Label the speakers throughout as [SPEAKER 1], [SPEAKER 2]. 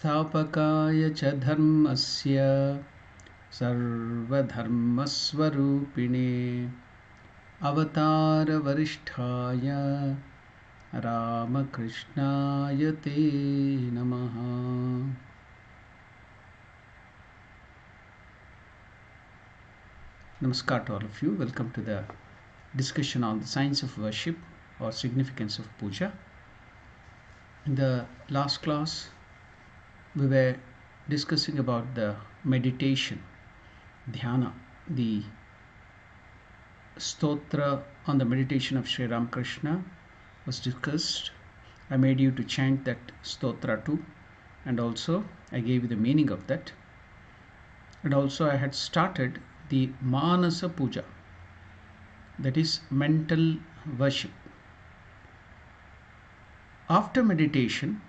[SPEAKER 1] स्थापकाय च धर्मस्य सर्वधर्मस्वरूपिणे अवतारवरिष्ठाय रामकृष्णाय ते नमः. Namaskar to all of you. Welcome to the discussion on the science of worship or significance of puja. In the last class, we were discussing about the meditation, dhyana, the stotra on the meditation of Sri Ramakrishna was discussed. I made you to chant that stotra too, and also I gave you the meaning of that. And also I had started the Manasa Puja, that is mental worship. After meditation,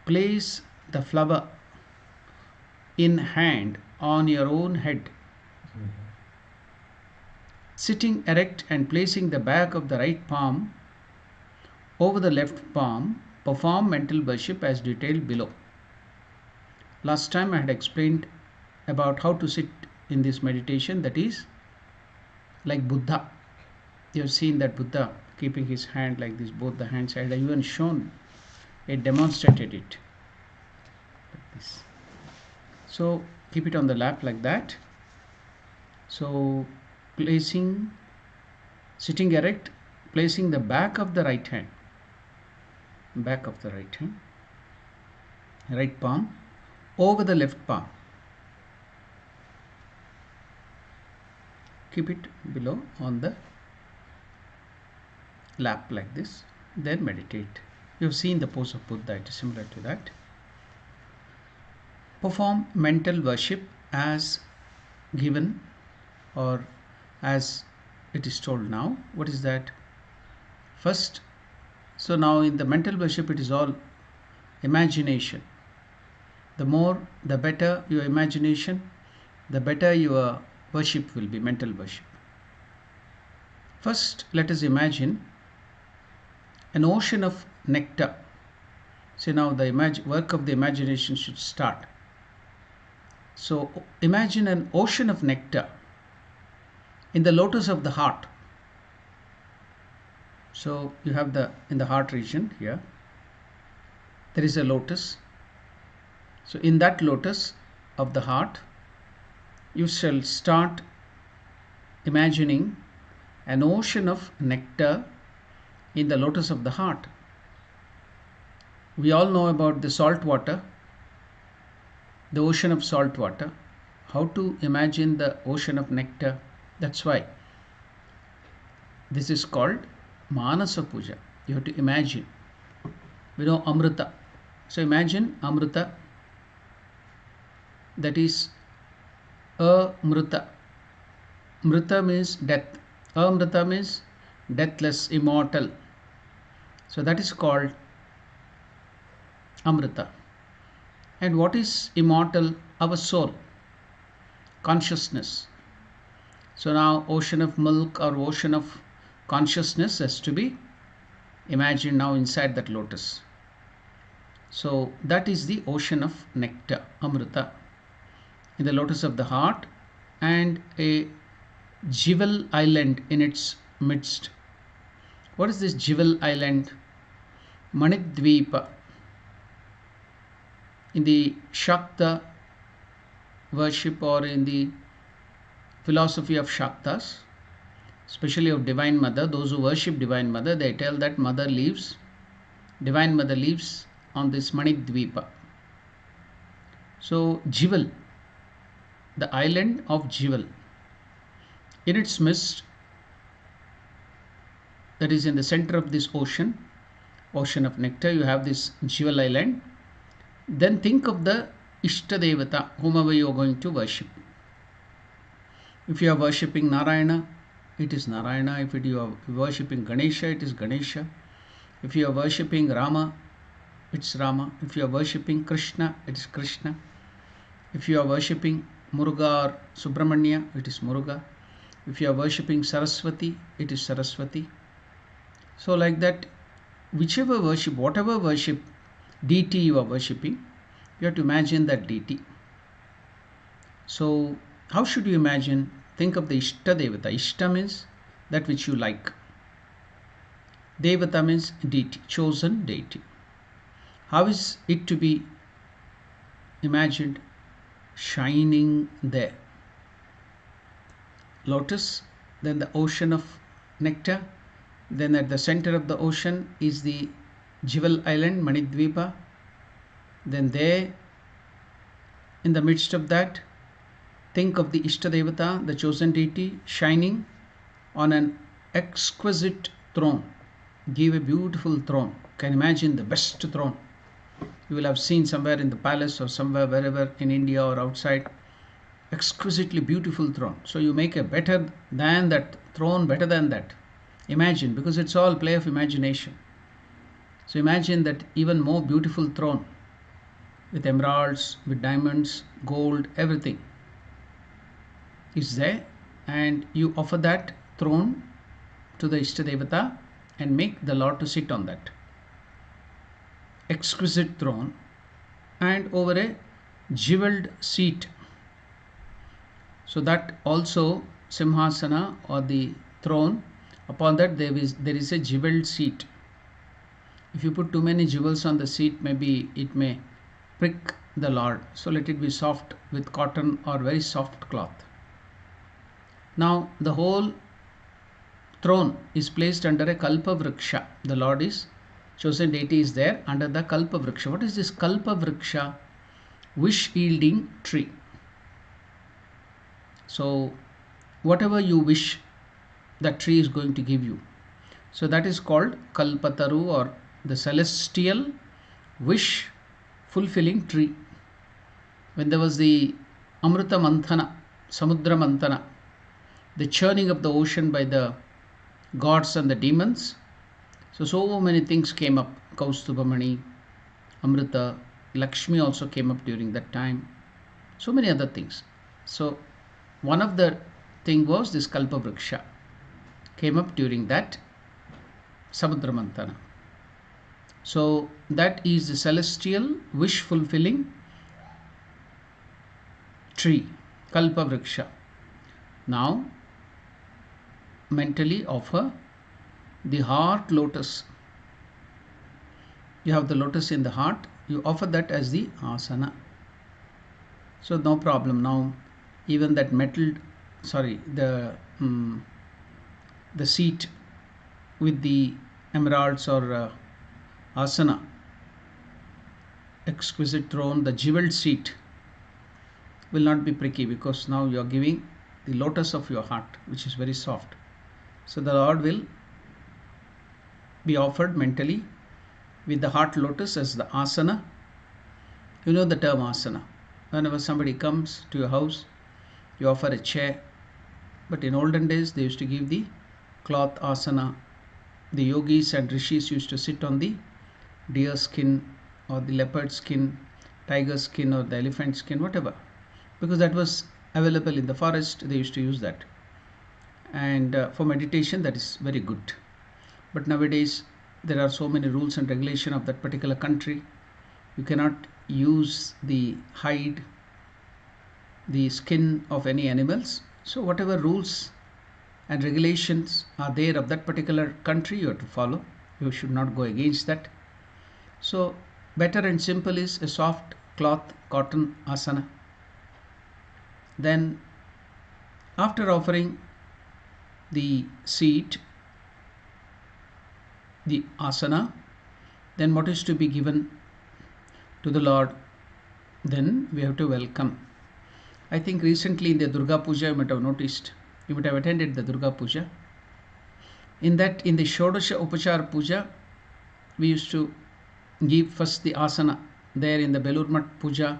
[SPEAKER 1] place the flower in hand on your own head, sitting erect and placing the back of the right palm over the left palm. Perform mental worship as detailed below. Last time I had explained about how to sit in this meditation, that is like Buddha. You have seen that Buddha keeping his hand like this, both the hands. I had even shown it, demonstrated it like this. So keep it on the lap like that. So sitting erect, placing the back of the right hand, right palm over the left palm. Keep it below on the lap like this. Then meditate. You have seen the pose of Buddha, it is similar to that. Perform mental worship as given or as it is told now. What is that? First, so now in the mental worship it is all imagination. The more, the better your imagination, the better your worship will be, mental worship. First, let us imagine an ocean of nectar. So now the work of the imagination should start. So imagine an ocean of nectar in the lotus of the heart. So you have in the heart region here, there is a lotus. So in that lotus of the heart, you shall start imagining an ocean of nectar in the lotus of the heart. We all know about the salt water, the ocean of salt water. How to imagine the ocean of nectar? That's why this is called Manasa Puja. You have to imagine. We know Amrita. So imagine Amrita, that is Amrita. Mrita means death. Amrita means deathless, immortal. So that is called Amrita. And what is immortal? Our soul, consciousness. So now ocean of milk or ocean of consciousness has to be imagined now inside that lotus. So that is the ocean of nectar, Amrita, in the lotus of the heart, and a jewel island in its midst, What is this Jewel Island? Manidvipa. In the Shakta worship or in the philosophy of Shaktas, especially of Divine Mother, those who worship Divine Mother, they tell that Divine Mother lives on this Manidvipa. So Jewel, the island of Jewel. In its midst, that is in the center of this ocean of nectar, you have this Jewel Island. Then think of the Ishtadevata, whomever you are going to worship. If you are worshipping Narayana, it is Narayana. If you are worshipping Ganesha, it is Ganesha. If you are worshipping Rama, it's Rama. If you are worshipping Krishna, it is Krishna. If you are worshipping Muruga or Subramanya, it is Muruga. If you are worshipping Saraswati, it is Saraswati. So like that, whichever worship, whatever worship deity you are worshipping, you have to imagine that deity. So how should you imagine? Think of the Ishta Devata. Ishta means that which you like. Devata means deity, chosen deity. How is it to be imagined? Shining there. Lotus, then the ocean of nectar, then at the center of the ocean is the Jewel Island, Manidvipa. Then there, in the midst of that, think of the Ishtadevata, the chosen deity, shining on an exquisite throne. Give a beautiful throne. Can imagine the best throne. You will have seen somewhere in the palace or somewhere, wherever in India or outside, exquisitely beautiful throne. So you make a better than that throne, better than that. Imagine, because it's all play of imagination. So imagine that even more beautiful throne with emeralds, with diamonds, gold, everything is there, and you offer that throne to the Ishtadevata and make the Lord to sit on that exquisite throne and over a jeweled seat. So that also Simhasana or the throne, upon that there is a jeweled seat. If you put too many jewels on the seat, maybe it may prick the Lord. So let it be soft with cotton or very soft cloth. Now the whole throne is placed under a Kalpa Vriksha. The Lord is, chosen deity is there under the Kalpa Vriksha. What is this Kalpa Vriksha? Wish yielding tree. So whatever you wish, that tree is going to give you. So that is called Kalpataru, or the celestial wish fulfilling tree. When there was the Amrita Manthana, Samudra Manthana, the churning of the ocean by the gods and the demons, so many things came up. Kaustubhamani, Amrita, Lakshmi also came up during that time. So many other things. So one of the thing was this Kalpa Vriksha came up during that Samudra Manthana. So that is the celestial wish fulfilling tree, Kalpa Vriksha. Now mentally offer the heart lotus. You have the lotus in the heart, you offer that as the asana. So no problem. Now even that the seat with the emeralds or asana, exquisite throne, the jeweled seat will not be pricky, because now you are giving the lotus of your heart, which is very soft. So the Lord will be offered mentally with the heart lotus as the asana. You know the term asana. Whenever somebody comes to your house, you offer a chair. But in olden days, they used to give the cloth asana. The yogis and rishis used to sit on the deer skin or the leopard skin, tiger skin or the elephant skin, whatever, because that was available in the forest. They used to use that, and for meditation that is very good. But nowadays there are so many rules and regulation of that particular country. You cannot use the hide, the skin of any animals. So whatever rules and regulations are there of that particular country, you have to follow. You should not go against that. So better and simple is a soft cloth cotton asana. Then after offering the seat, the asana, then what is to be given to the Lord? Then we have to welcome. I think recently in the Durga Puja, you might have noticed, you might have attended the Durga Puja. In that, in the Shodasha Upachar Puja, we used to give first the asana. There in the Belur Mat Puja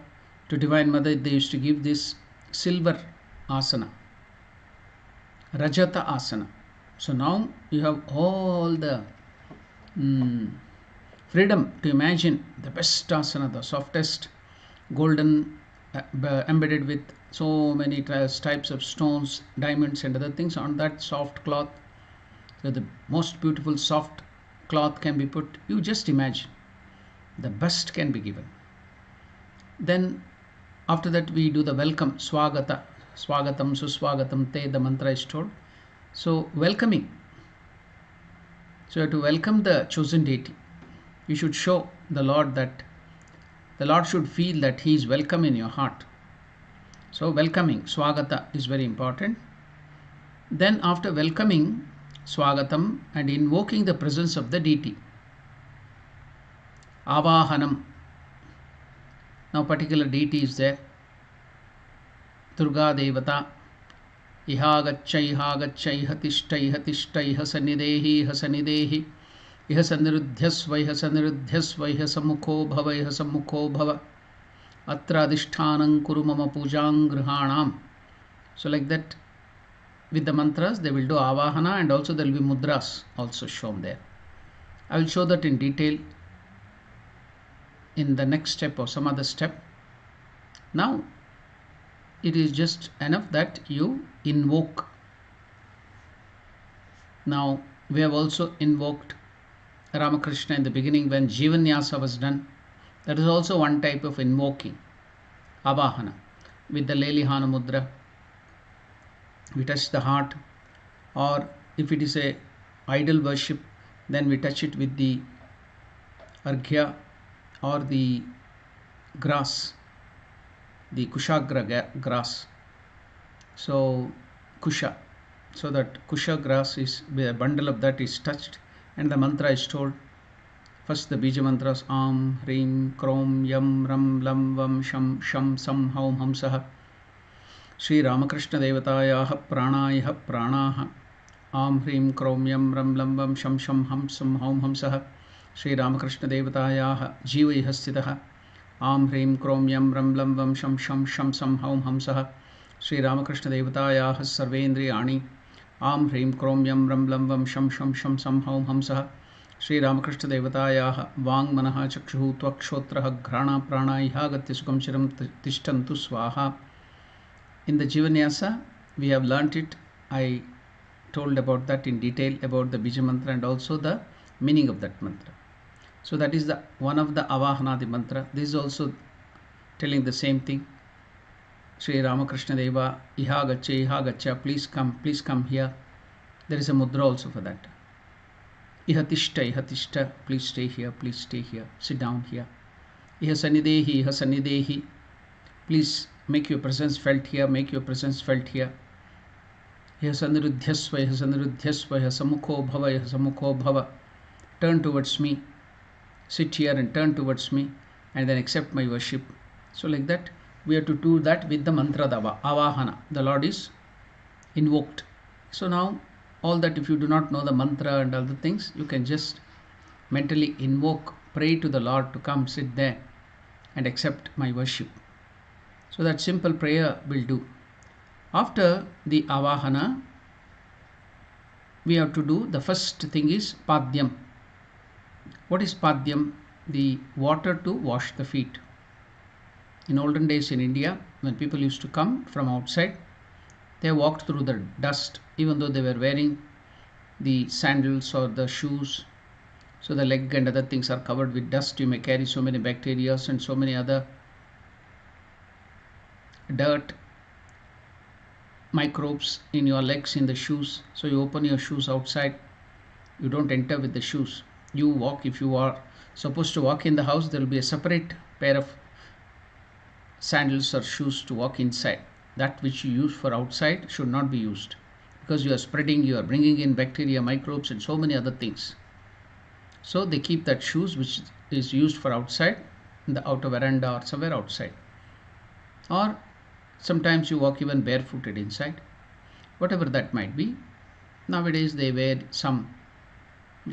[SPEAKER 1] to Divine Mother, they used to give this silver asana, Rajata asana. So now you have all the freedom to imagine the best asana, the softest, golden, embedded with so many types of stones, diamonds and other things on that soft cloth. So the most beautiful soft cloth can be put. You just imagine, the best can be given. Then after that we do the welcome, swagata, swagatam, suswagatam te, the mantra is told. So welcoming. So you have to welcome the chosen deity. You should show the Lord that the Lord should feel that He is welcome in your heart. So welcoming, swagata, is very important. Then after welcoming, swagatam, and invoking the presence of the deity, avahanam. Now particular deity is there, Durga Devata, ihagaccha ihagaccha ihatishta ihatishta ihasanidehi ihasanidehi ihasaniruddhyasva ihasaniruddhyasva ihasammukho bhava ihasammukho bhava atra adhishthanam kuru mama pujang grihanam. So like that, with the mantras they will do avahana, and also there will be mudras also shown there. I will show that in detail in the next step or some other step. Now it is just enough that you invoke. Now we have also invoked Ramakrishna in the beginning when Jivanyasa was done. That is also one type of invoking, avahana, with the Lelihana mudra. We touch the heart, or if it is a idol worship, then we touch it with the arghya or the grass, the kushagra grass. So kusha, so that kusha grass is, a bundle of that is touched, and the mantra is told. First the bija mantras, Am, Hrim, Krom, Yam, Ram, Lam, Vam, Sham, Sham, Sam, Haum, Hamsaha. Sri Ramakrishna Devatayah Pranayah Pranaha. Am, Hrim, Krom, Yam, Ram, Lam, Vam, Sham, Sham, Ham, Sam, Haum, Hamsaha. Sri Ramakrishna Devatayah Jivaiha Sthitaha. Am, Hrim, Krom, Yam, Ram, Lam, Vam, Sham, Sham, Sham, Sam, Haum, Hamsaha. Sri Ramakrishna Devatayah Sarvendriyani. Am, Hrim, Krom, Yam, Ram, Lam, Vam, Sham, Sham, Sham, Sam, Haum, Hamsaha. Sri Ramakrishna Devatayah Vang Manaha Chakshuhu Tvakshotraha Grana Prana Ihagatya Sukam Chiram Tishtantu Swaha. In the Jivanyasa we have learnt it. I told about that in detail, about the Bija mantra and also the meaning of that mantra. So that is the one of the Avahanadi mantra. This is also telling the same thing. Sri Ramakrishna Deva Ihagacha, please come here. There is a mudra also for that. Ihatishta, please stay here, sit down here. Ihasanidehi, please make your presence felt here, Ihasaniruddhyasva, ihasammukho bhava, turn towards me, sit here and turn towards me, and then accept my worship. So like that, we have to do that with the mantra dava, avahana. The Lord is invoked. So now, all that, if you do not know the mantra and other things, you can just mentally invoke, pray to the Lord to come sit there and accept my worship. So that simple prayer will do. After the avahana, we have to do, the first thing is padyam. What is padyam? The water to wash the feet. In olden days in India, when people used to come from outside, they walked through the dust, even though they were wearing the sandals or the shoes. So the leg and other things are covered with dust. You may carry so many bacteria and so many other dirt. microbes in your legs, in the shoes. So you open your shoes outside. You don't enter with the shoes. You walk. If you are supposed to walk in the house, there will be a separate pair of sandals or shoes to walk inside. That which you use for outside should not be used, because you are spreading, you are bringing in bacteria, microbes, and so many other things. So they keep that shoes which is used for outside in the outer veranda or somewhere outside. Or sometimes you walk even barefooted inside. Whatever that might be. Nowadays they wear some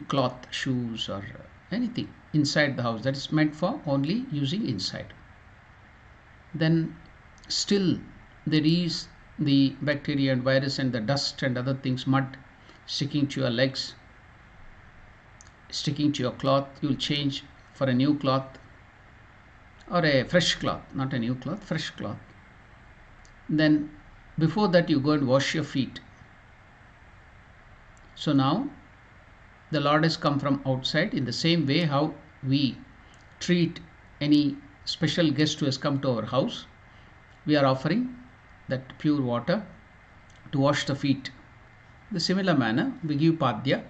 [SPEAKER 1] cloth shoes or anything inside the house that is meant for only using inside. Then still there is the bacteria and virus and the dust and other things, mud sticking to your legs, sticking to your cloth. You'll change for a new cloth or a fresh cloth, not a new cloth, fresh cloth. Then before that you go and wash your feet. So now the Lord has come from outside. In the same way how we treat any special guest who has come to our house, we are offering that pure water to wash the feet. In the similar manner, we give padya,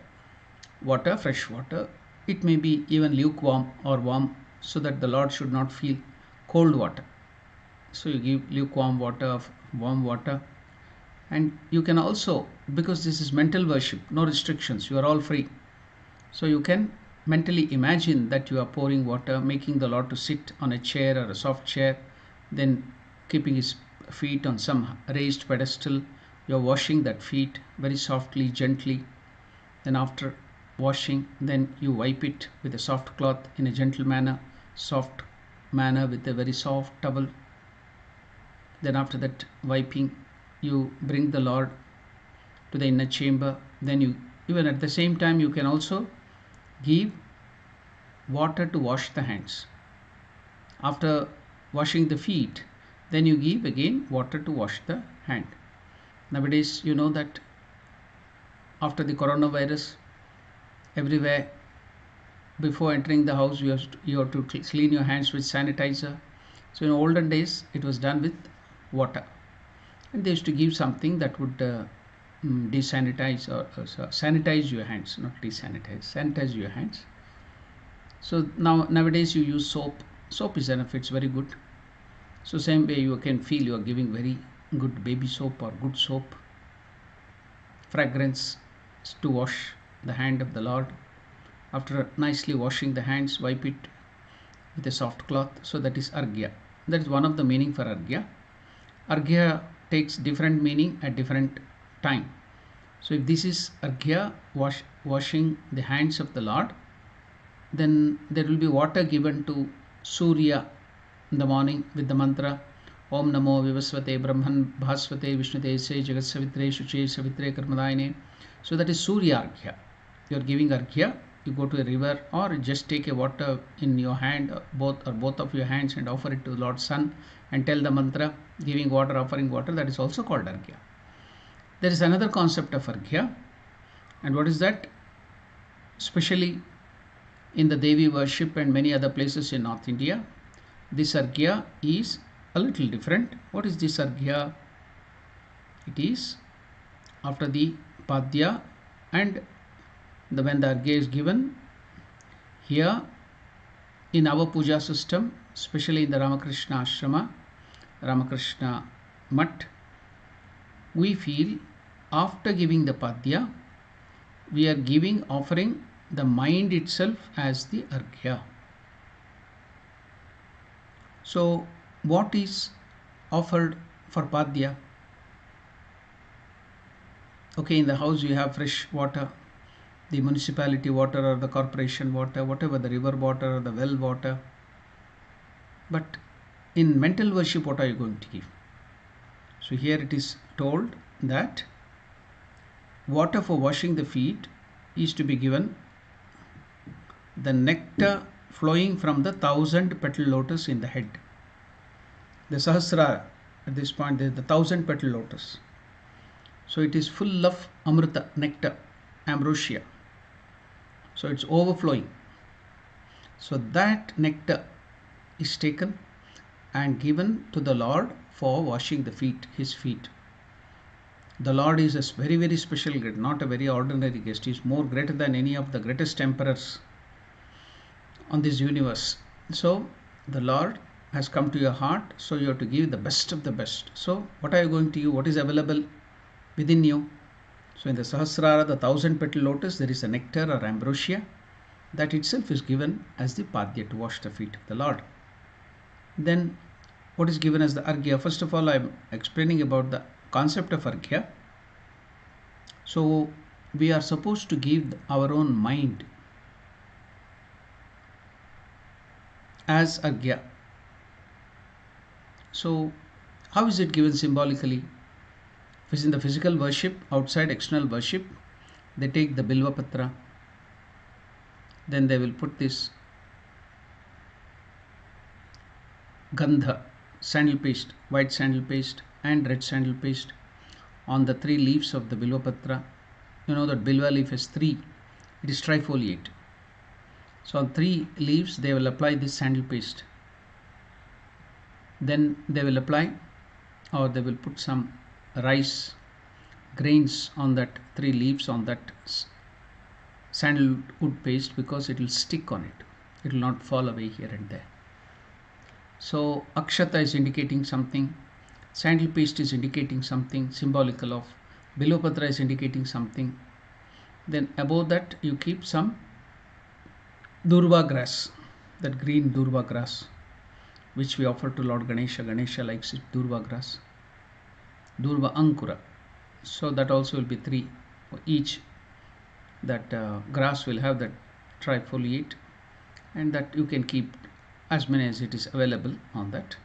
[SPEAKER 1] water, fresh water. It may be even lukewarm or warm, so that the Lord should not feel cold water. So you give lukewarm water, warm water. And you can also, because this is mental worship, no restrictions, you are all free. So you can mentally imagine that you are pouring water, making the Lord to sit on a chair or a soft chair, then keeping his feet on some raised pedestal. You are washing that feet very softly, gently. Then after washing, then you wipe it with a soft cloth in a gentle manner, soft manner with a very soft towel. Then after that wiping, you bring the Lord to the inner chamber. Then you, even at the same time, you can also give water to wash the hands. After washing the feet, then you give again water to wash the hand. Nowadays, you know that after the coronavirus, everywhere before entering the house, you have to clean your hands with sanitizer. So in olden days, it was done with water, and they used to give something that would desanitize or sanitize your hands, not desanitize, sanitize your hands. So nowadays you use soap. Soap is enough, it's very good. So same way you can feel you are giving very good baby soap or good soap, fragrance to wash the hand of the Lord. After nicely washing the hands, wipe it with a soft cloth. So that is arghya. That is one of the meaning for arghya. Arghya takes different meaning at different time. So if this is arghya, washing the hands of the Lord, then there will be water given to Surya in the morning with the mantra Om Namo Vivasvate Brahman Bhasvate Vishnute Se Jagat Savitre Shuche Savitre Karmadayane. So that is Surya Arghya. You are giving arghya. You go to a river or just take a water in your hand, both of your hands, and offer it to the Lord's Son and tell the mantra, giving water, offering water. That is also called arghya. There is another concept of arghya, and what is that? Especially in the Devi worship and many other places in North India, this arghya is a little different. What is this arghya? It is after the padya, and when the arghya is given here in our puja system, especially in the Ramakrishna Ashrama, Ramakrishna Mutt, we feel after giving the padya, we are offering the mind itself as the arghya. So what is offered for padya? Okay, in the house you have fresh water, the municipality water or the corporation water, whatever, the river water or the well water. But in mental worship, what are you going to give? So here it is told that water for washing the feet is to be given the nectar flowing from the 1,000 petal lotus in the head. The Sahasrara, at this point, there is the 1,000 petal lotus. So it is full of amrita, nectar, ambrosia. So it's overflowing. So that nectar is taken and given to the Lord for washing the feet, his feet. The Lord is a very, very special guest, not a very ordinary guest. He is more greater than any of the greatest emperors on this universe. So the Lord has come to your heart, so you have to give the best of the best. So what are you going to give? What is available within you? So in the Sahasrara, the 1000-petal lotus, there is a nectar or ambrosia. That itself is given as the padya to wash the feet of the Lord. Then what is given as the arghya? First of all, I am explaining about the concept of arghya. So we are supposed to give our own mind as arghya. So how is it given symbolically? If it's in the physical worship, outside external worship, they take the bilva patra, then they will put this gandha, sandal paste, white sandal paste and red sandal paste on the 3 leaves of the bilva patra. You know that bilva leaf has 3, it is trifoliate. So on 3 leaves they will apply this sandal paste. Then they will apply, or they will put some rice grains on that 3 leaves on that sandalwood paste, because it will stick on it. It will not fall away here and there. So akshata is indicating something, sandal paste is indicating something symbolical of, bilopatra is indicating something. Then above that you keep some durva grass, that green durva grass which we offer to Lord Ganesha. Ganesha likes it, durva grass, durva ankura. So that also will be 3 for each. That grass will have that trifoliate, and that you can keep as many as it is available on that.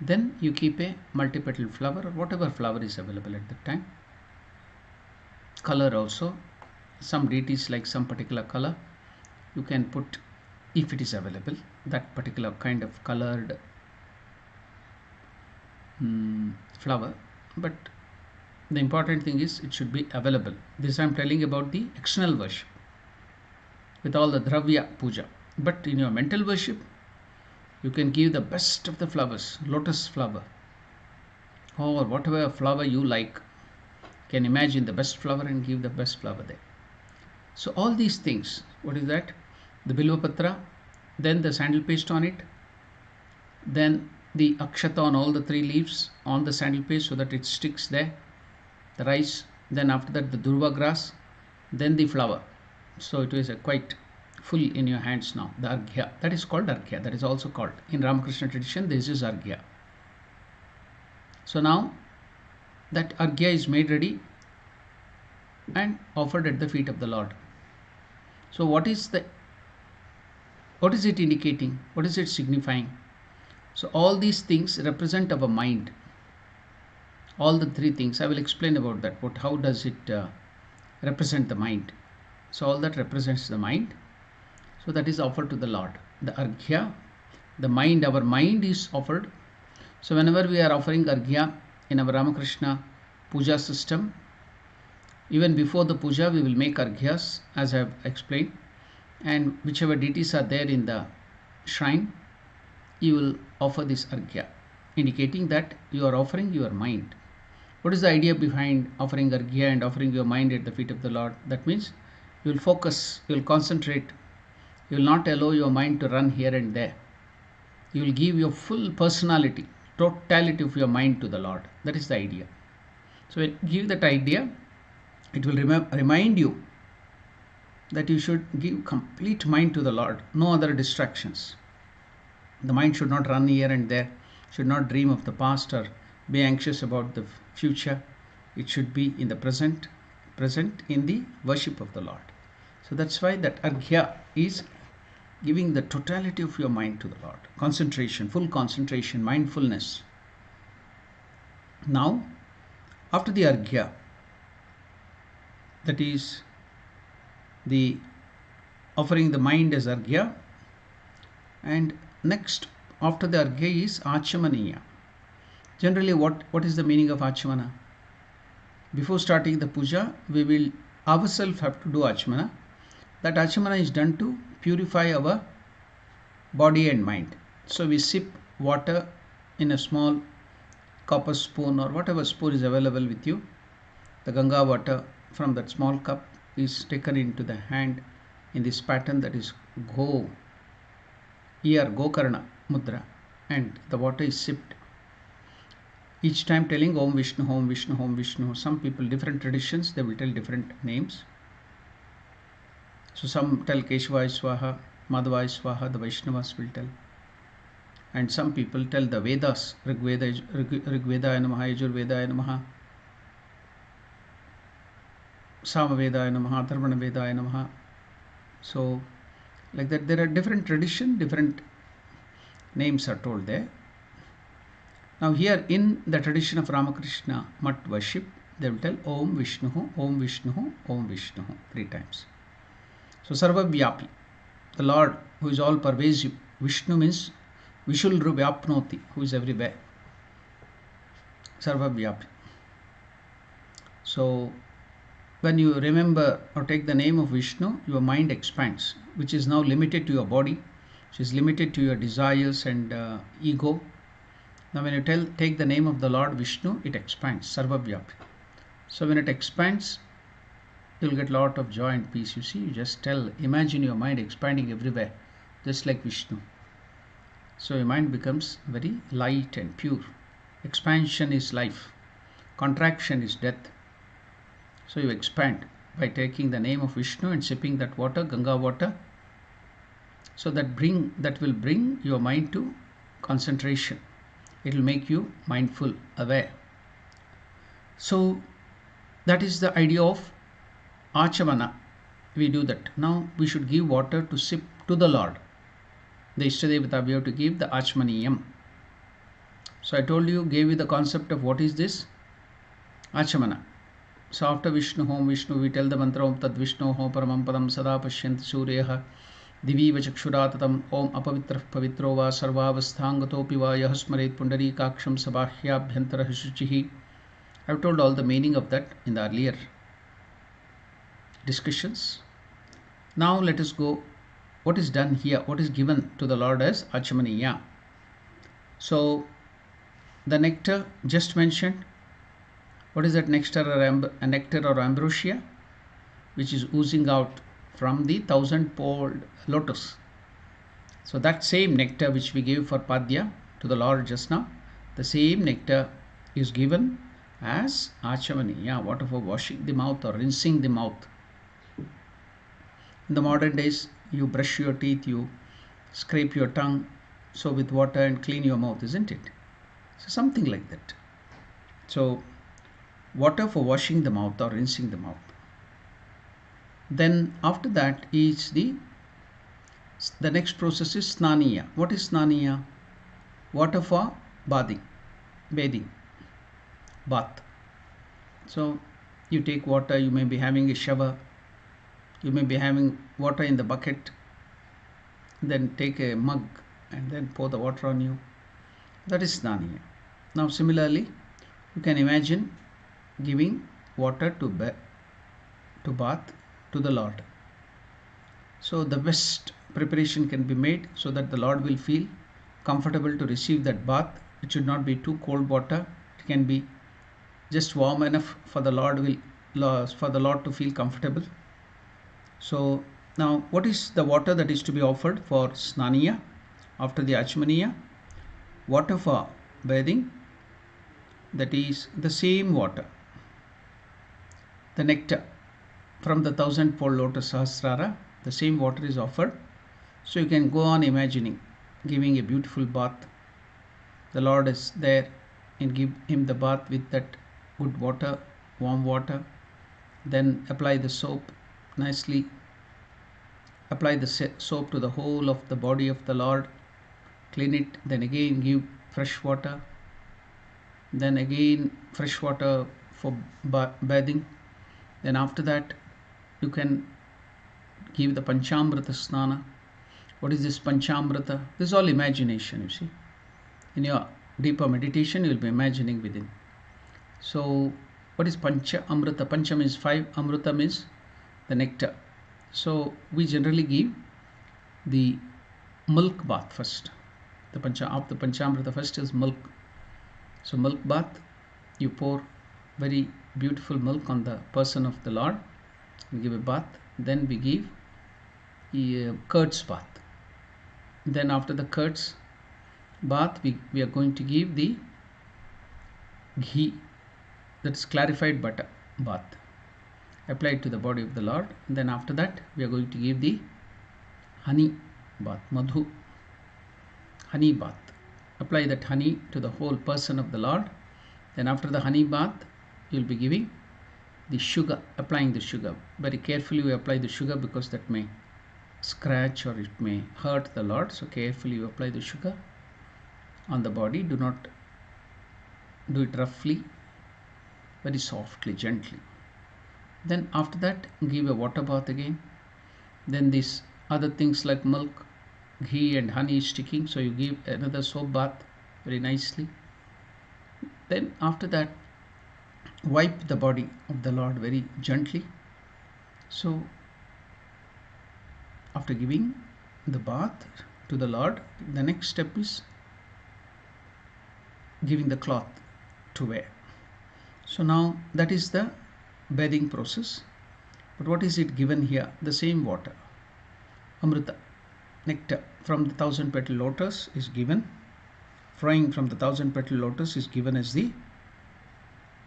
[SPEAKER 1] Then you keep a multi-petal flower or whatever flower is available at that time. Color also, some deities like some particular color, you can put, if it is available, that particular kind of colored flower. But the important thing is it should be available. This I am telling about the external worship with all the dravya puja. But in your mental worship, you can give the best of the flowers, lotus flower or whatever flower you like. Can imagine the best flower and give the best flower there. So all these things, what is that? The bilva patra, then the sandal paste on it, then the akshata on all the 3 leaves on the sandal paste so that it sticks there, the rice, then after that the durva grass, then the flower. So it is a quite full in your hands now, the arghya. That is called arghya. That is also called in Ramakrishna tradition, this is arghya. So now that arghya is made ready and offered at the feet of the Lord. So what is it indicating? What is it signifying? So all these things represent our mind. All the 3 things I will explain about that. How does it represent the mind? So all that represents the mind. So that is offered to the Lord. The arghya, the mind, our mind is offered. So whenever we are offering arghya in our Ramakrishna puja system, even before the puja we will make arghyas as I have explained, and whichever deities are there in the shrine, you will offer this arghya, indicating that you are offering your mind. What is the idea behind offering arghya and offering your mind at the feet of the Lord? That means you will focus, you will concentrate, you will not allow your mind to run here and there. You will give your full personality, totality of your mind to the Lord. That is the idea. So when you give that idea, it will remind you that you should give complete mind to the Lord, no other distractions. The mind should not run here and there, should not dream of the past or be anxious about the future. It should be in the present in the worship of the Lord. So that's why that arghya is giving the totality of your mind to the Lord. Concentration, full concentration, mindfulness. Now, after the arghya, that is the offering the mind as arghya, and next after the arghya is achamaniya. Generally what is the meaning of achamana? Before starting the puja, we will ourselves have to do achamana. That achamana is done to purify our body and mind. So we sip water in a small copper spoon or whatever spoon is available with you, The Ganga water from that small cup is taken into the hand in this pattern, that is Go, ear, Gokarna Mudra, and the water is sipped. Each time telling Om Vishnu, Om Vishnu, Om Vishnu. Some people, different traditions, they will tell different names. So some tell Keshvaya Swaha, Madhavaya Swaha, the Vaishnavas will tell. And some people tell the Vedas, Rigvedaya Namaha, Yajurvedaya Namaha, Samavedaya Namaha, Atharvanavedaya Namaha. So like that, there are different tradition, different names are told there. Now here in the tradition of Ramakrishna Mat worship, they will tell Om Vishnu, Om Vishnu, Om Vishnu 3 times. So Sarvavyapi, the Lord who is all pervasive. Vishnu means Vishul Vyapnoti, who is everywhere. Sarvavyapi. So when you remember or take the name of Vishnu, your mind expands, which is now limited to your body, which is limited to your desires and ego. Now when you take the name of the Lord Vishnu, it expands, Sarvavyapi. So when it expands, you'll get a lot of joy and peace. You see, you just imagine your mind expanding everywhere, just like Vishnu. So your mind becomes very light and pure. Expansion is life, contraction is death. So you expand by taking the name of Vishnu and sipping that water, Ganga water. So that will bring your mind to concentration. It will make you mindful, aware. So that is the idea of Achamana. We do that. Now we should give water to sip to the Lord. The Ishtadevata, we have to give the Achmaniyam. So I told you, gave you the concept of what is this? Achamana. So after Vishnu, Om Vishnu, we tell the mantra Om Tad Vishnu, Om Paramam Padam Sada Pashyanti Suryaha Divi Vachakshuratatam Om Apavitrah Pavitro Va Sarvavasthangato Piva Yahasmaret Pundari Kaksham Sabahya Bhyantara Shuchihi. I have told all the meaning of that in the earlier discussions. Now let us go. What is done here? What is given to the Lord as Achamaniya? So the nectar just mentioned. What is that nectar or ambrosia? Which is oozing out from the 1000-fold lotus. So that same nectar which we gave for Padya to the Lord just now, the same nectar is given as Achamaniya, water for washing the mouth or rinsing the mouth. In the modern days, you brush your teeth, you scrape your tongue, so with water and clean your mouth, isn't it? So something like that. So water for washing the mouth or rinsing the mouth. Then after that is the next process is Snaniya. What is Snaniya? Water for bathing, bath. So you take water, you may be having a shower, you may be having water in the bucket, then take a mug and then pour the water on you. That is Snaniya. Now similarly, you can imagine giving water to bath to the Lord. So the best preparation can be made so that the Lord will feel comfortable to receive that bath. It should not be too cold water. It can be just warm enough for the Lord to feel comfortable. So now what is the water that is to be offered for Snaniya after the Achmaniya? Water for bathing, that is the same water, the nectar from the 1000-fold lotus Sahasrara, the same water is offered. So you can go on imagining giving a beautiful bath. The Lord is there and give him the bath with that good water, warm water. Then apply the soap nicely. Apply the soap to the whole of the body of the Lord. Clean it. Then again give fresh water. Then again fresh water for bathing. Then after that you can give the Panchamrita Snana. What is this Panchamrita? This is all imagination, you see. In your deeper meditation you will be imagining within. So what is Pancha Amrita? Pancha means 5, Amrita means the nectar. So we generally give the milk bath first. The Panchamrita first is milk. So milk bath, you pour very beautiful milk on the person of the Lord. We give a bath. Then we give a curds bath. Then after the curds bath, we are going to give the ghee, that's clarified butter bath, applied to the body of the Lord. And then after that we are going to give the honey bath, madhu, honey bath. Apply that honey to the whole person of the Lord. Then after the honey bath, you will be giving the sugar, applying the sugar. Very carefully we apply the sugar because that may scratch or it may hurt the Lord. So carefully you apply the sugar on the body. Do not do it roughly, very softly, gently. Then after that give a water bath again. Then these other things like milk, ghee and honey is sticking, so you give another soap bath very nicely. Then after that wipe the body of the Lord very gently. So after giving the bath to the Lord, the next step is giving the cloth to wear. So now that is the bathing process. But what is it given here? The same water, amrita, nectar from the 1000 petal lotus is given. Flowing from the 1000 petal lotus is given as the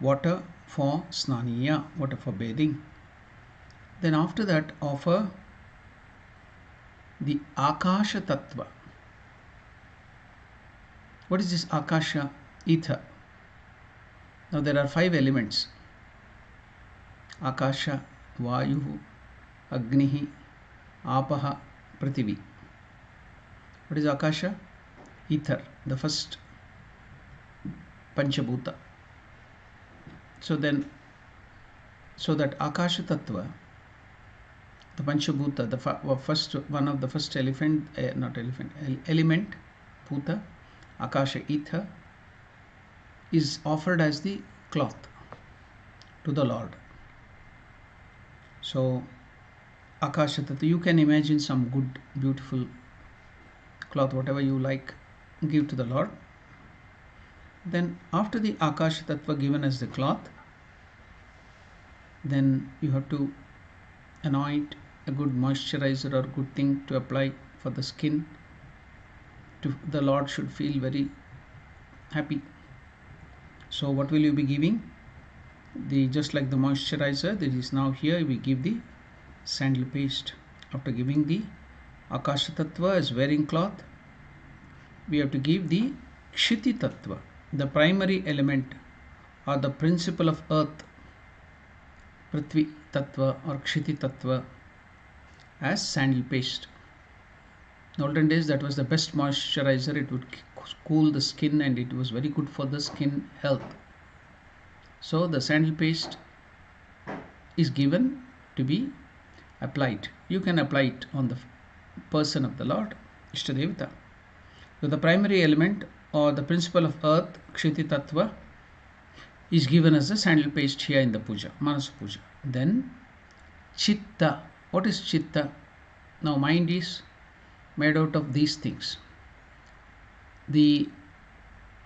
[SPEAKER 1] water for snaniya, water for bathing. Then after that offer the akasha tattva. What is this akasha? Ether. Now there are 5 elements: akasha, vayu, agnihi, apaha, prithivi. What is akasha? Ether, the first panchabhuta. So that akasha tattva, the panchabhuta, the first one of the first element, bhuta, akasha, ether, is offered as the cloth to the Lord. So akasha tattva, you can imagine some good beautiful cloth, whatever you like, give to the Lord. Then after the akasha tattva given as the cloth, then you have to anoint a good moisturizer or good thing to apply for the skin. The Lord should feel very happy. So what will you be giving? Just like the moisturizer that is now here, we give the sandal paste. After giving the akasha tattva as wearing cloth, we have to give the kshiti tattva, the primary element or the principle of earth, prithvi tattva or kshiti tattva, as sandal paste. In olden days that was the best moisturizer. It would cool the skin and it was very good for the skin health. So the sandal paste is given to be applied. You can apply it on the person of the Lord, Ishtadevata. So the primary element or the principle of earth, kshiti tattva, is given as a sandal paste here in the puja, Manasa puja. Then chitta. What is chitta? Now mind is made out of these things. The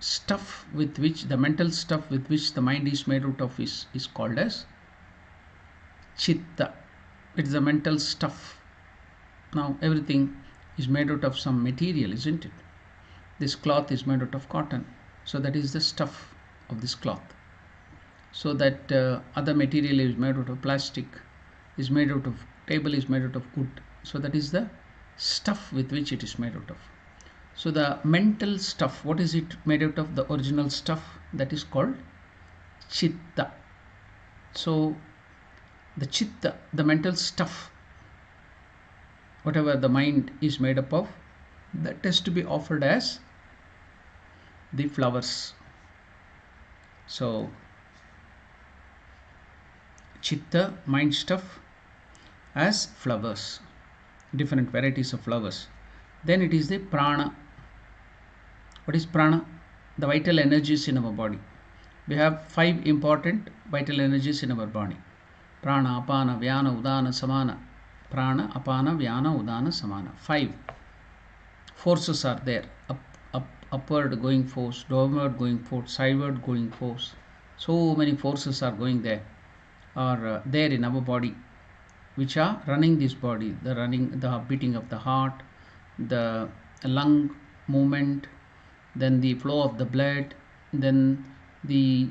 [SPEAKER 1] stuff with which, the mental stuff with which the mind is made out of is called as chitta. It is the mental stuff. Now everything is made out of some material, isn't it? This cloth is made out of cotton, so that is the stuff of this cloth. So that other material is made out of plastic, is made out of, table is made out of wood, so that is the stuff with which it is made out of. So the mental stuff, what is it made out of? The original stuff, that is called chitta. So the chitta, the mental stuff, whatever the mind is made up of, that has to be offered as the flowers. So chitta, mind stuff, as flowers, different varieties of flowers. Then it is the prana. What is prana? The vital energies in our body. We have 5 important vital energies in our body: prana, apana, vyana, udana, samana. Prana, apana, vyana, udana, samana. 5 forces are there: upward going force, downward going force, sideward going force, So many forces are going there, are there in our body, which are running this body, the beating of the heart, the lung movement, then the flow of the blood, then the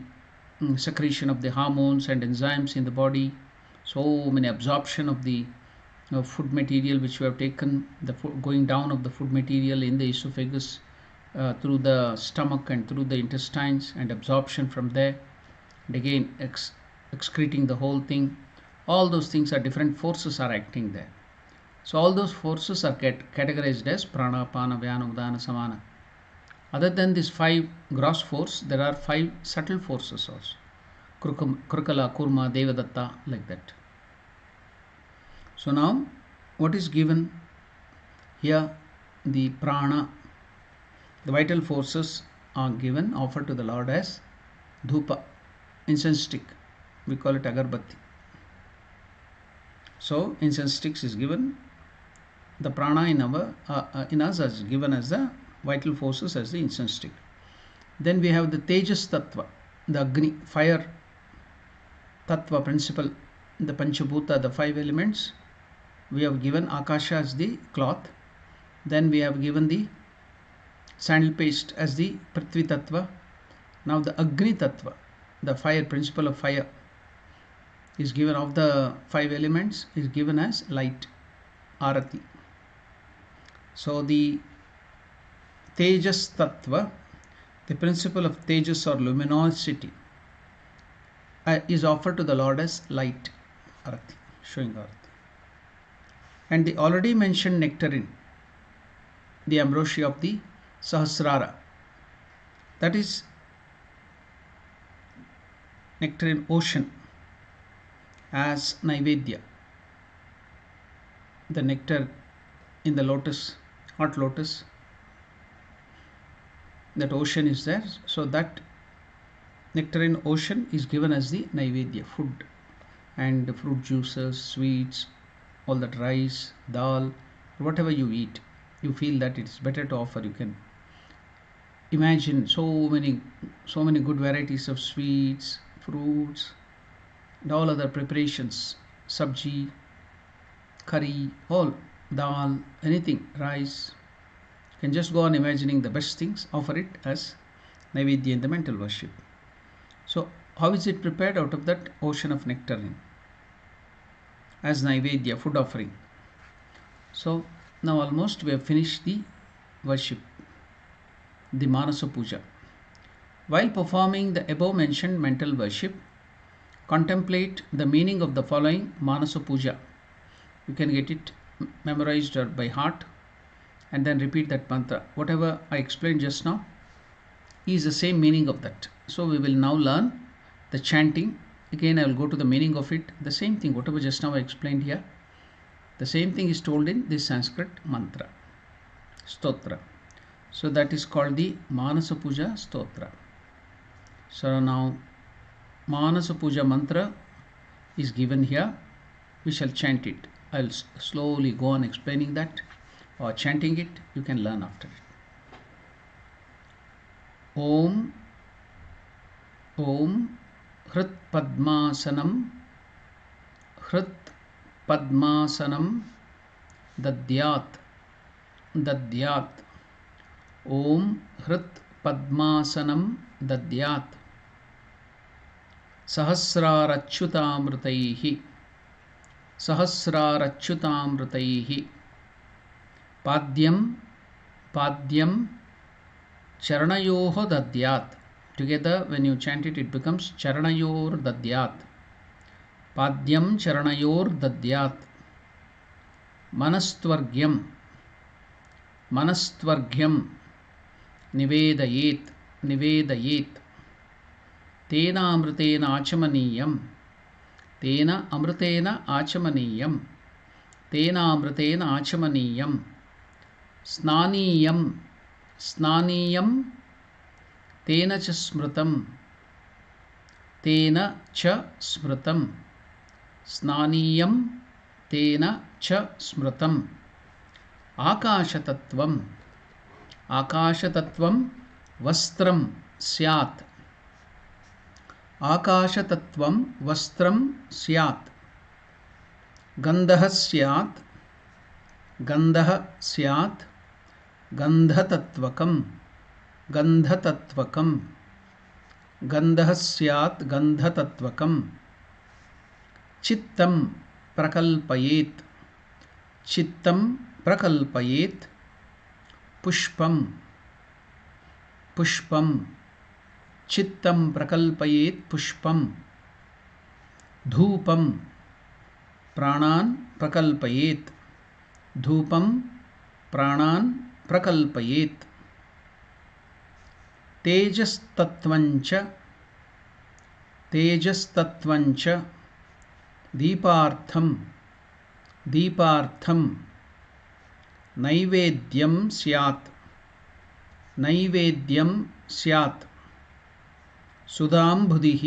[SPEAKER 1] secretion of the hormones and enzymes in the body, so many absorption of the food material which we have taken, the going down of the food material in the esophagus, through the stomach and through the intestines, and absorption from there, and again excreting the whole thing. All those things are different forces are acting there. So all those forces are categorized as prana, apana, vyana, udana, samana. Other than this 5 gross force, there are 5 subtle forces also. Krukala, Kurma, Devadatta, like that. So now, what is given here? The prana, the vital forces are given, offered to the Lord as dhupa, incense stick. We call it agarbatti. So incense sticks is given. The prana in us is given as the vital forces as the incense stick. Then we have the tejas tattva, the agni, fire tattva principle, the panchabhuta, the 5 elements. We have given akasha as the cloth. Then we have given the sandal paste as the prithvi tattva. Now the agni tattva, the fire principle of fire, is given of the 5 elements, is given as light, arati. So the tejas tattva, the principle of tejas or luminosity, is offered to the Lord as light, arati, showing arati. And the already mentioned nectarine, the ambrosia of the Sahasrara, that is nectarine ocean, as Naivedya, the nectar in the lotus, hot lotus, that ocean is there. So that nectarine ocean is given as the Naivedya, food, and fruit juices, sweets, all that rice, dal, whatever you eat, you feel that it is better to offer. You can imagine so many good varieties of sweets, fruits, and all other preparations, sabji, curry, all, dal, anything, rice. You can just go on imagining the best things, offer it as Naivedya in the mental worship. So how is it prepared? Out of that ocean of nectarine, as Naivedya, food offering. So now almost we have finished the worship, the Manasa Puja. While performing the above mentioned mental worship, contemplate the meaning of the following Manasa Puja. You can get it memorized or by heart, and then repeat that mantra. Whatever I explained just now is the same meaning of that. So we will now learn the chanting. Again, I will go to the meaning of it. The same thing, whatever just now I explained here, the same thing is told in this Sanskrit mantra, stotra. So that is called the Manasa Puja stotra. So now Manasa Puja mantra is given here. We shall chant it. I'll slowly go on explaining that or chanting it. You can learn after it. Om Om Hrit Padmasanam Dadyat Om Hrit Padmasanam Dadyat Sahasrarachyutamrutaihi Padyam Charanayoho Dadyat. Together, when you chant it, it becomes Charanayor Dadyat. Padyam Charanayor Dadyat. Manastvargyam Nivedayet Tena Amrutena Achamaniyam Snaniyam Tena cha smritam Snaniyam Tena cha smritam Akashatattvam Vastram Syat आकाशतत्त्वं वस्त्रं स्यात् गन्धः स्यात् गन्धः स्यात् गन्धतत्त्वकं गन्धतत्त्वकं गन्धः स्यात् गन्धतत्त्वकं चित्तं प्रकल्पयेत् चित्तं प्रकल्पयेत् पुष्पं पुष्पं चित्तं प्रकल्पयेत् पुष्पं धूपं प्राणान् प्रकल्पयेत् धूपं प्राणान् प्रकल्पयेत् तेजस्तत्त्वञ्च तेजस्तत्त्वञ्च दीपार्थं दीपार्थं नैवेद्यं स्यात् नैवेद्यं स्यात् सुधाम्बुधिः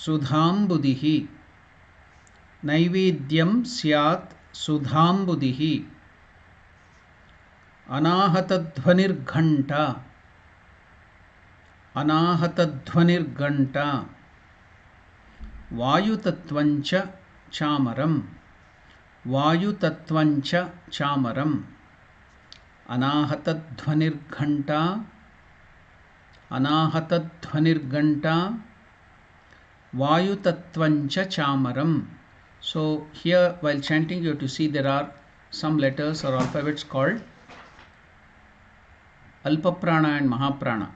[SPEAKER 1] सुधाम्बुधिः नैवेद्यं स्यात् सुधाम्बुधिः अनाहतध्वनिर्घण्टा अनाहतध्वनिर्घण्टा वायुतत्त्वञ्च चामरं वायुतत्त्वञ्च चामरम् अनाहतध्वनिर्घण्टा अनाहतध्वनिर्घण्टा वायुतत्त्वञ्च चामरम्. So here while chanting you have to see there are some letters or alphabets called Alpaprana and Mahaprana.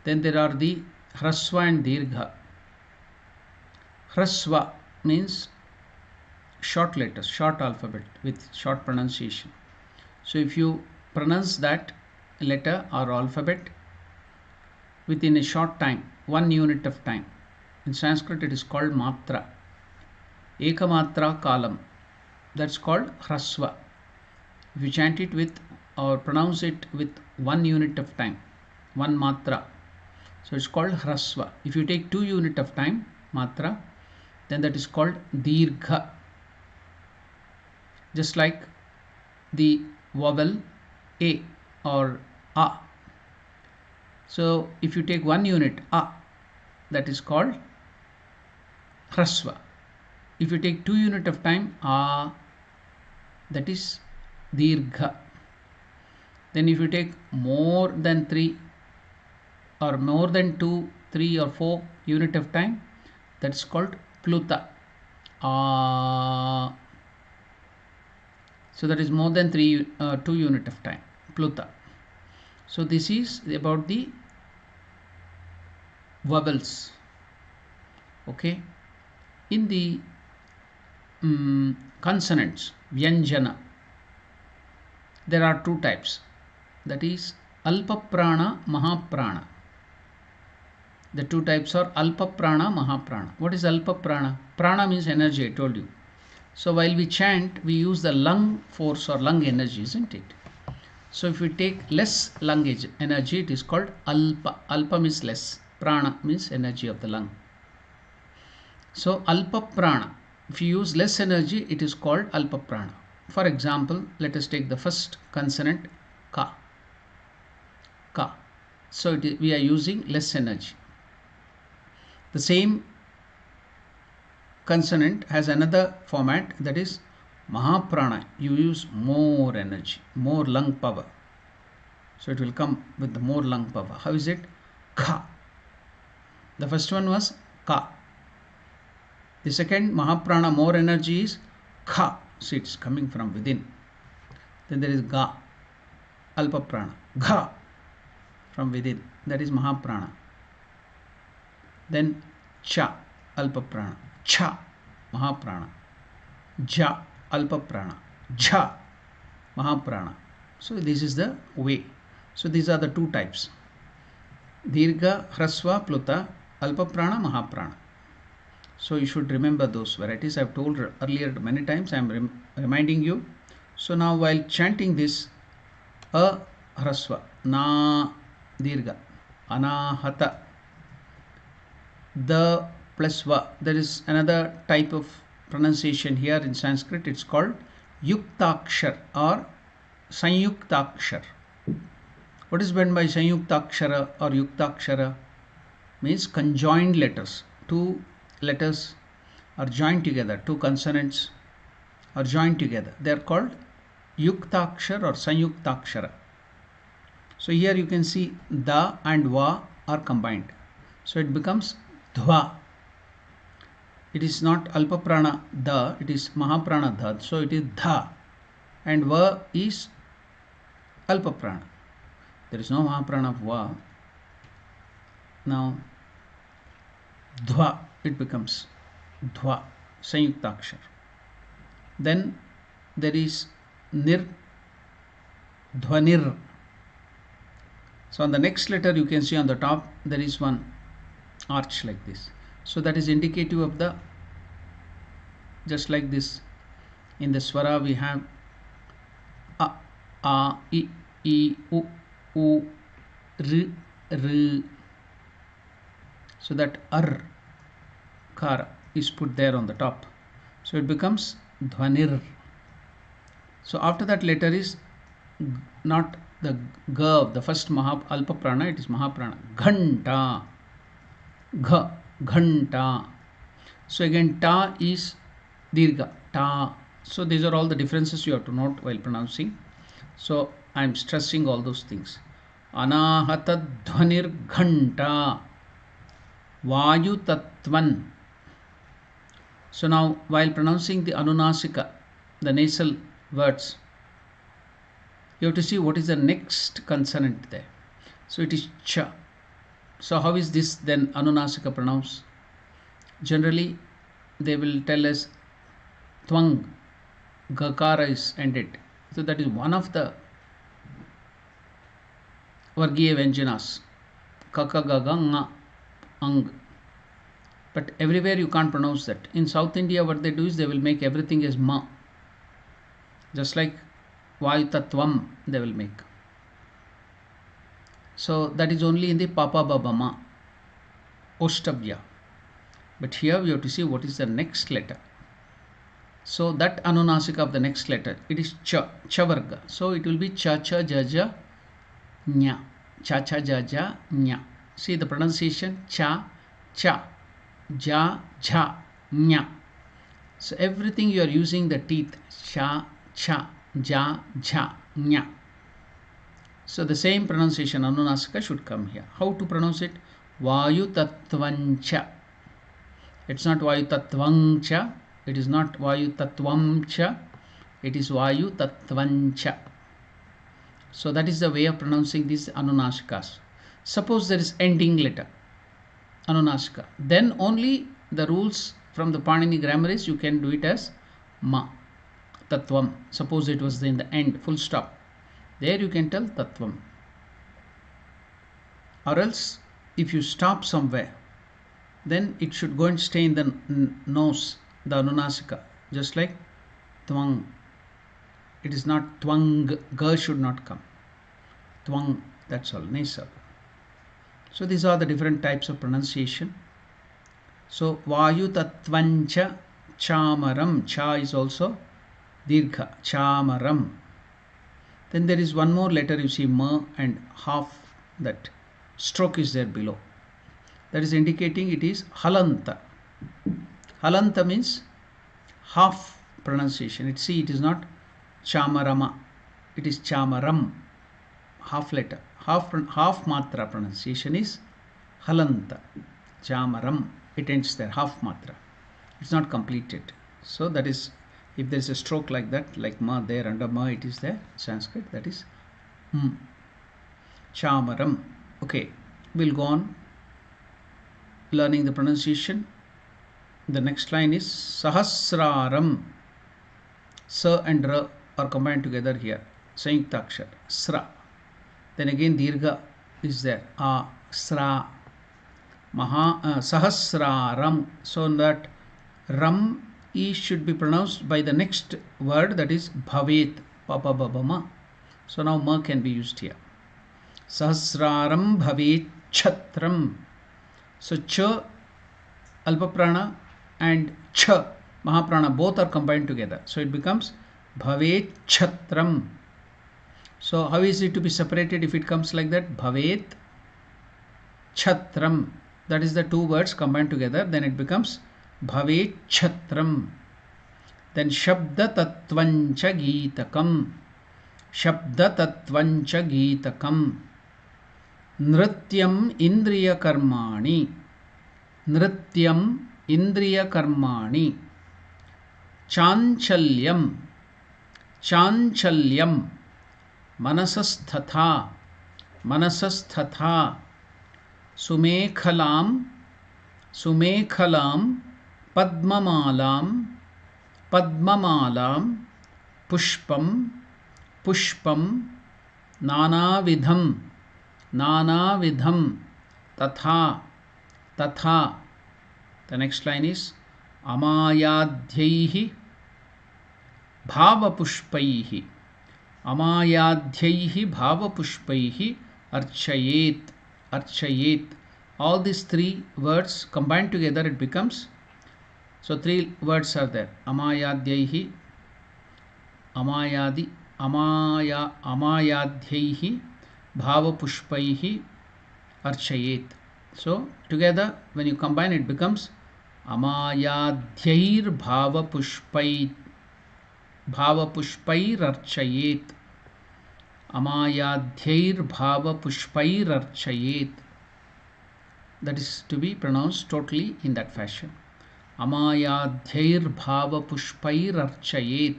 [SPEAKER 1] Then there are the Hrasva and Dirgha. Hrasva means short letters, short alphabet with short pronunciation. So if you pronounce that letter or alphabet within a short time, 1 unit of time, in Sanskrit it is called matra, ekamatra kalam, that's called Hrasva. If you chant it with or pronounce it with 1 unit of time, 1 matra, so it's called Hrasva. If you take 2 unit of time, matra, then that is called Dirgha. Just like the vowel A or A. So if you take 1 unit A, that is called Hrasva. If you take 2 unit of time, A, that is Dirgha. Then if you take more than 3 or more than 2, 3 or 4 unit of time, that's called Pluta. So that is more than 2 unit of time, Pluta. So this is about the vowels. Okay. In the consonants, Vyanjana, there are 2 types. That is Alpaprana, Mahaprana. The 2 types are Alpaprana, Mahaprana. What is Alpaprana? Prana means energy, I told you. So while we chant, we use the lung force or lung energy, isn't it? So if we take less lung energy, it is called Alpa. Alpa means less. Prana means energy of the lung. So Alpaprana, if you use less energy, it is called Alpaprana. For example, let us take the first consonant Ka. Ka. So we are using less energy. The same consonant has another format, that is Mahaprana. You use more energy, more lung power. So it will come with the more lung power. How is it? Kha. The first one was Ka. The second Mahaprana, more energy, is Kha. See, it's coming from within. Then there is Ga, Alpaprana. Gha, from within. That is Mahaprana. Then Cha, Alpaprana. Cha, Mahaprana. Ja, Alpaprana. Jha, Mahaprana. So this is the way. So these are the 2 types. Dirgha, Hrasva, Pluta, Alpaprana, Mahaprana. So you should remember those varieties. I have told earlier many times. I am reminding you. So now while chanting this, A, Hrasva, Na, Dirgha, Anahata, the plus Va. There is another type of pronunciation here in Sanskrit. It's called Yuktakshar or Sanyuktakshar. What is meant by Sanyuktakshara or Yuktakshara? means conjoined letters. Two letters are joined together, two consonants are joined together. They are called yuktakshar or sanyuktakshara. So here you can see da and va are combined. So it becomes dhva. It is not alpa prana da, it is mahaprana dha. So it is dha. And va is alpa prana. There is no mahaprana va. Now dhva, it becomes dhva, sanyuktakshar. Then there is nir, dhvanir. So on the next letter you can see on the top there is one arch like this. So that is indicative of the, just like this in the swara we have a, I, u, r. So that ar kara is put there on the top. So it becomes dhvanir. So after that letter is not the g of the first alpa prana, it is mahaprana. Ghanta. Gha. Ghanta. So again ta is dirgha. Ta. So these are all the differences you have to note while pronouncing. So I am stressing all those things. Anahata dhvanir ghanta. Vayu tattvan. So now while pronouncing the anunasika, the nasal words, you have to see what is the next consonant there. So it is cha. So how is this then anunasika pronounced? Generally they will tell us twang, gakara is ended. So that is one of the vargiya vyanjanas, kaka gaga nga ang. But everywhere you can't pronounce that. In South India what they do is they will make everything as ma, just like vayutatvam they will make. So that is only in the papa baba ma, oshtabya. But here we have to see what is the next letter. So that anunasika of the next letter, it is cha, cha varga. So it will be cha cha ja ja nya, cha cha ja ja nya. See the pronunciation, cha cha ja ja nya. So everything you are using the teeth, cha cha ja ja nya. So the same pronunciation anunasika should come here. How to pronounce it? Vayu tattvancha. It's not vayu tattvancha. It is not vayu tattvamcha. It is vayu tattvancha. So that is the way of pronouncing these anunasikas. Suppose there is ending letter, anunasika, then only the rules from the Panini grammar is you can do it as ma, tattvam. Suppose it was in the end, full stop. There you can tell tattvam. Or else if you stop somewhere, then it should go and stay in the nose, the anunasika, just like twang. It is not twang, ga should not come. Twang, that's all, nasal. So these are the different types of pronunciation. So vayu tattvancha chamaram. Cha is also dirgha, chamaram. Then there is one more letter, you see ma, and half that stroke is there below. That is indicating it is halanta. Halanta means half pronunciation. It is not chamarama, it is chamaram, half letter. Half matra pronunciation is halanta, chamaram. It ends there, half matra. It's not completed. So that is, if there is a stroke like that, like ma there, under ma it is there, Sanskrit, that is chamaram. Okay, we'll go on learning the pronunciation. The next line is sahasraram. Sa and ra are combined together here, sanyuktakshar, sra. Then again dirgha is there, a, sra, sahasraram. So that ram e should be pronounced by the next word, that is bhavet, papa baba ma. So now ma can be used here. Sahasraram bhavet chatram. So cha, alpa prana, and cha, mahaprana, both are combined together. So it becomes bhavet chatram. So how is it to be separated if it comes like that? Bhavet chatram. that is the two words combined together, then it becomes Bhave Chhatram. Then Shabda Tattvancha Geetakam. Shabda Tattvancha Geetakam. Nrityam Indriya Karmani. Nrityam Indriya Karmani. Chanchalyam. Chanchalyam. Manasasthatha. Manasasthatha. Sumekhalam. Sumekhalam. Padmamalam. Padmamalam. Pushpam. Pushpam. Nanavidham. Nanavidham. Tatha. Tatha. The next line is Amayadhyaihi Bhavapushpaihi. Amayadhyaihi Bhavapushpaihi Archayet. Archayet. All these three words combined together, it becomes, so three words are there. Amayadhyaihi, Amayadi, Amayadhyaihi Bhavapushpaihi Archayet. So together when you combine, it becomes Amayadhyair Bhavapushpair Archayet. Amayadhyair Bhavapushpair Archayet. That is to be pronounced totally in that fashion. Amayadhyair Bhavapushpair Archayet.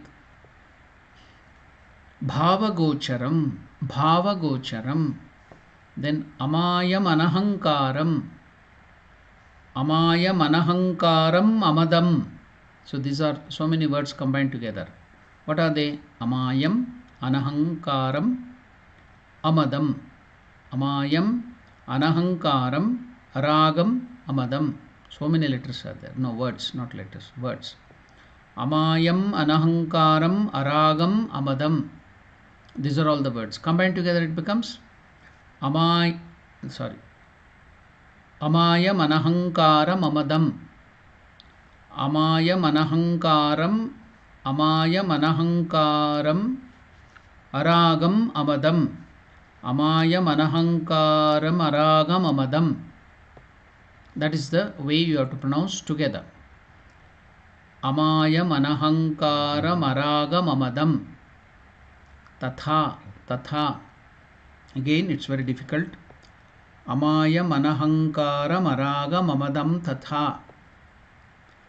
[SPEAKER 1] Bhavagocharam. Bhavagocharam. Then Amayam Anahankaram. Amayam Anahankaram Amadam. So these are so many words combined together. What are they? Amayam Anahankaram Amadam. Amayam Anahankaram Aragam Amadam. So many letters are there. No, words, not letters, words. Amayam Anahankaram Aragam Amadam. These are all the words. Combined together, it becomes Amayam Anahankaram Amadam. Amayam Anahankaram Aragam Amadam. Amayam Anahankaram Aragam Amadam. That is the way you have to pronounce together. Amayam Anahankaram Aragam Amadam. Tatha. Tatha. Again, it's very difficult. Amayam Anahankaram Aragam Amadam Tatha.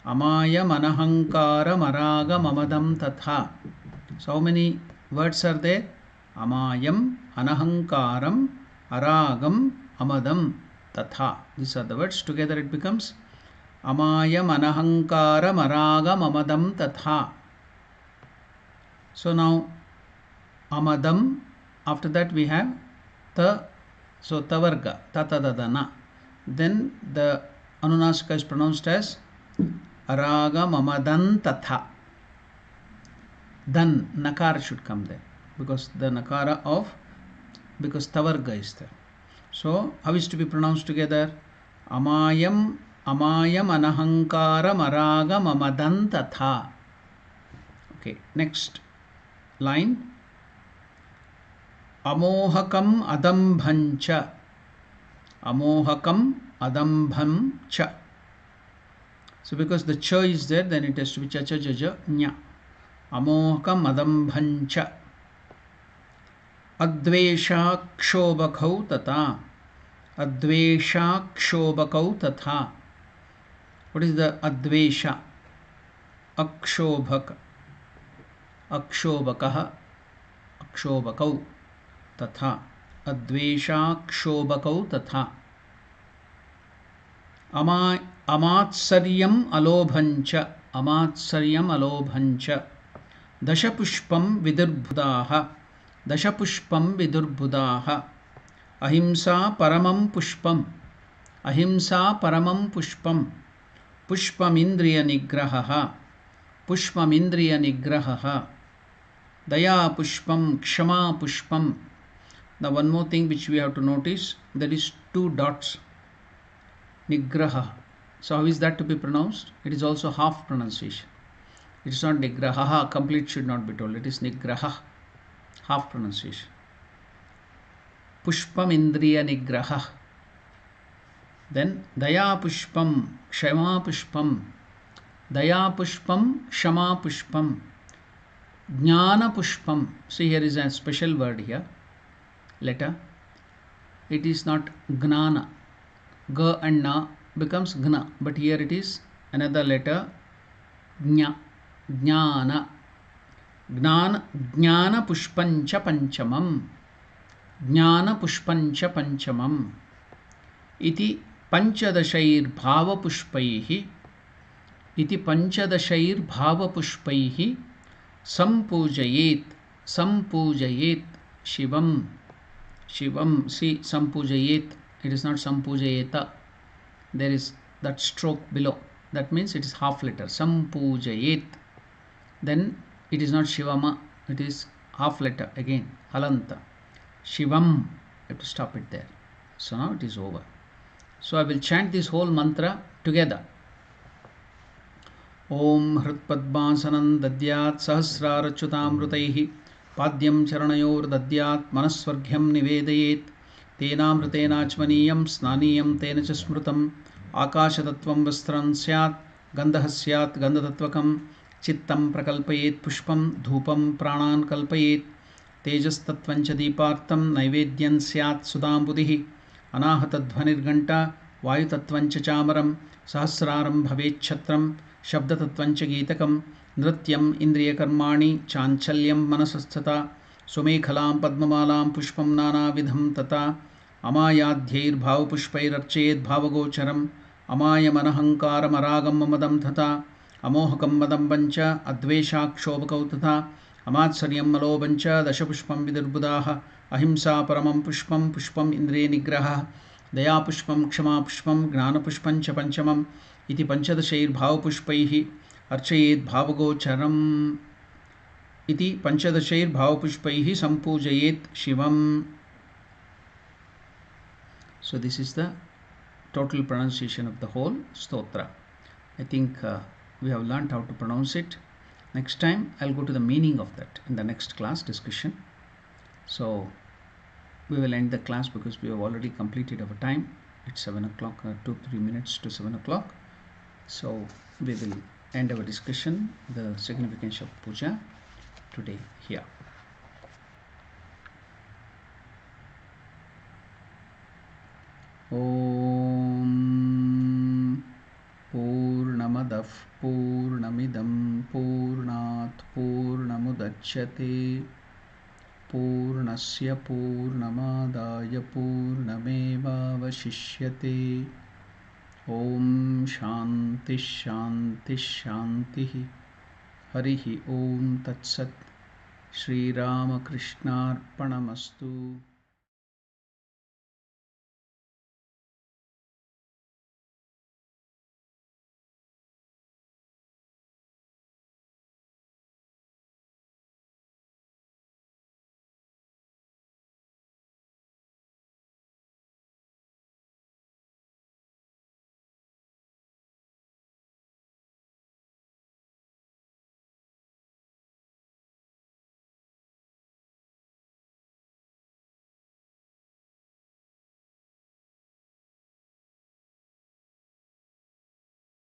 [SPEAKER 1] Amayam Anahankaram Aragam Amadam Tatha. So how many words are there? Amayam Anahankaram Aragam Amadam Tatha. These are the words. Together it becomes Amayam Anahankaram Aragam Amadam Tatha. So now Amadam, after that we have Ta, so Tavarga, Tatadadana. Then the Anunasika is pronounced as Aragam Amadan Tatha. Then Nakara should come there, because the Nakara of, because Tavarga is there. So how is to be pronounced together? Amayam Anahankaram Aragam Amadan Tatha. Okay, next line. Amohakam Adambhancha. Amohakam Adambhancha. So because the cha is there, then it has to be cha cha ja ja nya. Amohakam Adambhancha. Advesha Kshobakau Tata. Advesha Kshobakau Tata. What is the Advesha? Akshobhaka. Akshobakaha. Akshobakau Tatha. Advesha Kshobakau Tatha. Amatsaryam Alobhancha. Amatsaryam Alobhancha. Dashapushpam Vidurbhudaha. Dashapushpam Vidurbhudaha. Ahimsa Paramam Pushpam. Ahimsa Paramam Pushpam. Pushpam Indriya Nigrahaha. Pushpam Indriya Nigrahaha. Daya Pushpam Kshama Pushpam. Now one more thing which we have to notice, there is two dots. Nigraha. So how is that to be pronounced? It is also half pronunciation. It is not Nigraha. Complete should not be told. It is Nigraha. Half pronunciation. Pushpam Indriya Nigraha. Then Daya Pushpam, Kshama Pushpam, Daya Pushpam, Kshama Pushpam, Jnana Pushpam. See, here is a special word here, letter. It is not Gnana. G and Na becomes Gna, but here it is another letter, Jna, Jnana. Jnana Pushpancha Panchamam. Jnana Pushpancha Panchamam. Iti Panchadashair Bhava Pushpaihi. Iti Panchadashair Bhava Pushpaihi. Sampujayet. Sampujayet Shivam. Shivam. See, Sampujayet. It is not Sampujayeta. There is that stroke below. That means it is half letter. Sampujayet. Then it is not Shivama. It is half letter again. Halanta. Shivam. You have to stop it there. So now it is over. So I will chant this whole mantra together. Om Hritpadmasanam Dadyat Sahasrarachyutamrutaihi Padyam Charanayor Dadyat Manasvargyam Nivedayet Tenamrutenachmaniyam Snaniyam Tenacha Smrutam Akashatattvam Vastram Syat Gandhah Syat Gandhatatvakam Chittam Prakalpayet Pushpam Dhupam Pranan Kalpayet Tejastattvancha Deepartam Naivedyan Syat Sudambudihi Anahatadhvanirganta Vayutattvancha Chamaram Sahasraram Bhavechatram Shabdatatvancha Geetakam Nrityam Indriyakarmani Chanchalyam Manasasthata Sumekhalam Padmamalam Pushpam Nana Vidham Tata Amayadhyair Bhav Pushpairarchet Bhavagocharam Amaya Manahankaram Aragam Mamadam Tata Amohakam Madam Bancha Adveshakshobhakau Tata Amatsaryam Malobancha Dashapushpam Vidurbudaha Ahimsa Paramam Pushpam Pushpam Indriya Nigraha Daya Pushpam Kshama Pushpam Gnana Pushpam Chapanchamam Iti Panchadashair Bhava Pushpaihi Archayet Bhavagocharam Iti Panchadashair Bhava Pushpaihi Sampujayet Shivam. So this is the total pronunciation of the whole stotra. I think we have learnt how to pronounce it. Next time I'll go to the meaning of that in the next class discussion. So we will end the class because we have already completed our time. It's 7 o'clock, 2-3 minutes to 7 o'clock. So we will end our discussion, the significance of puja today here. Om Purnamadah Purnamidam Purnat Purnamudachyate Purnasya Purnamadaya Purnamevavashishyate. Om Shanti Shanti Shanti. Harihi Om Tat Sat. Shri Ramakrishna Arpanamastu.